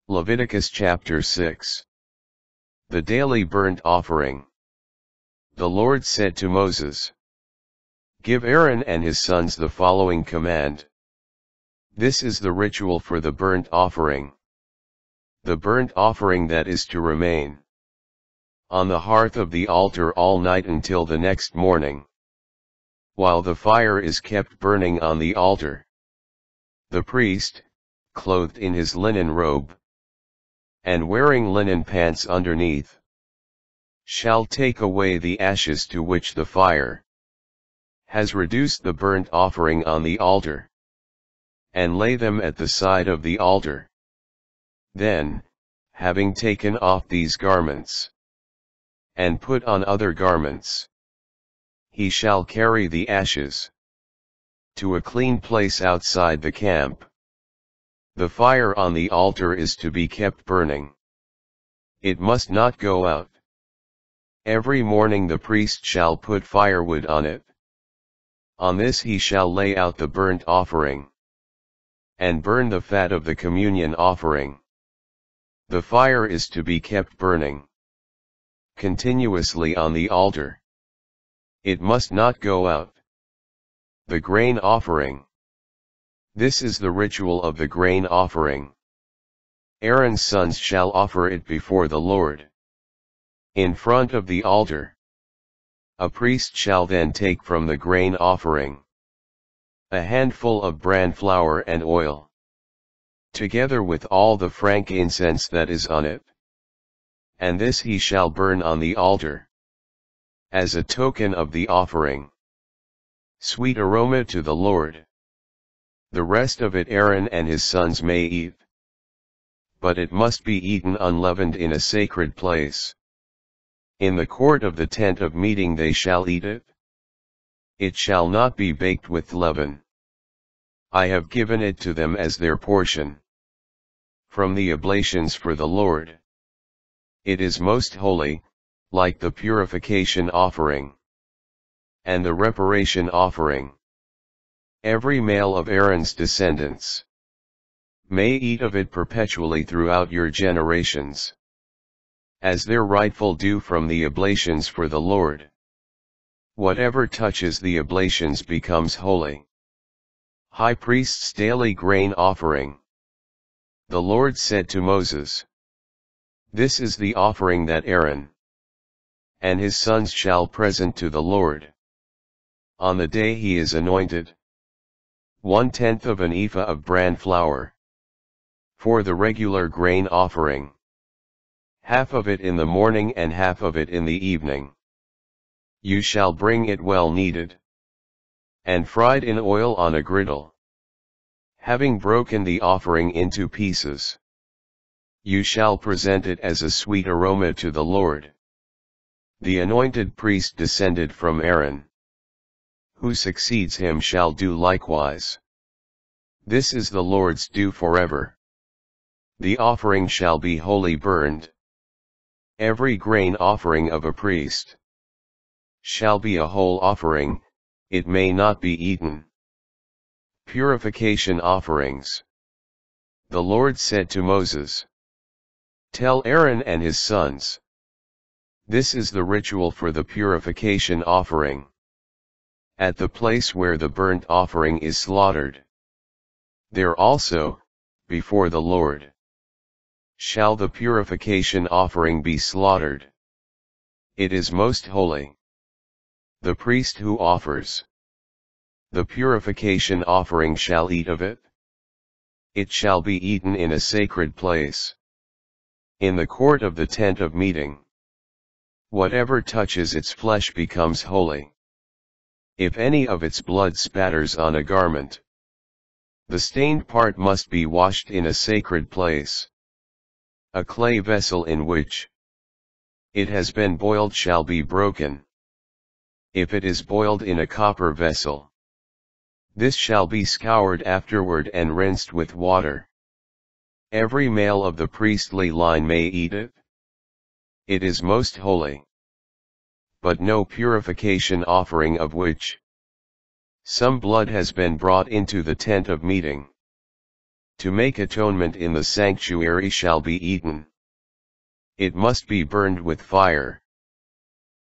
Leviticus chapter 6. The daily burnt offering. The Lord said to Moses, "Give Aaron and his sons the following command. This is the ritual for the burnt offering. The burnt offering that is to remain on the hearth of the altar all night until the next morning, while the fire is kept burning on the altar. The priest, clothed in his linen robe, and wearing linen pants underneath, shall take away the ashes to which the fire has reduced the burnt offering on the altar, and lay them at the side of the altar. Then, having taken off these garments, and put on other garments, he shall carry the ashes to a clean place outside the camp. The fire on the altar is to be kept burning. It must not go out. Every morning the priest shall put firewood on it. On this he shall lay out the burnt offering, and burn the fat of the communion offering. The fire is to be kept burning continuously on the altar. It must not go out. The grain offering. This is the ritual of the grain offering. Aaron's sons shall offer it before the Lord, in front of the altar. A priest shall then take from the grain offering a handful of bran flour and oil, together with all the frankincense that is on it, and this he shall burn on the altar, as a token of the offering, sweet aroma to the Lord. The rest of it Aaron and his sons may eat, but it must be eaten unleavened in a sacred place. In the court of the tent of meeting they shall eat it. It shall not be baked with leaven. I have given it to them as their portion from the oblations for the Lord. It is most holy, like the purification offering and the reparation offering. Every male of Aaron's descendants may eat of it perpetually throughout your generations, as their rightful due from the oblations for the Lord. Whatever touches the oblations becomes holy. High priest's daily grain offering. The Lord said to Moses, "This is the offering that Aaron and his sons shall present to the Lord on the day he is anointed. 1/10 of an ephah of bran flour for the regular grain offering, half of it in the morning and half of it in the evening. You shall bring it well kneaded and fried in oil on a griddle. Having broken the offering into pieces, you shall present it as a sweet aroma to the Lord. The anointed priest descended from Aaron, who succeeds him, shall do likewise. This is the Lord's due forever. The offering shall be wholly burned. Every grain offering of a priest shall be a whole offering, it may not be eaten." Purification offerings. The Lord said to Moses, "Tell Aaron and his sons, this is the ritual for the purification offering. At the place where the burnt offering is slaughtered, there also, before the Lord, shall the purification offering be slaughtered. It is most holy. The priest who offers the purification offering shall eat of it. It shall be eaten in a sacred place, in the court of the tent of meeting. Whatever touches its flesh becomes holy. If any of its blood spatters on a garment, the stained part must be washed in a sacred place. A clay vessel in which it has been boiled shall be broken. If it is boiled in a copper vessel, this shall be scoured afterward and rinsed with water. Every male of the priestly line may eat it. It is most holy. But no purification offering of which some blood has been brought into the tent of meeting, to make atonement in the sanctuary shall be eaten. It must be burned with fire.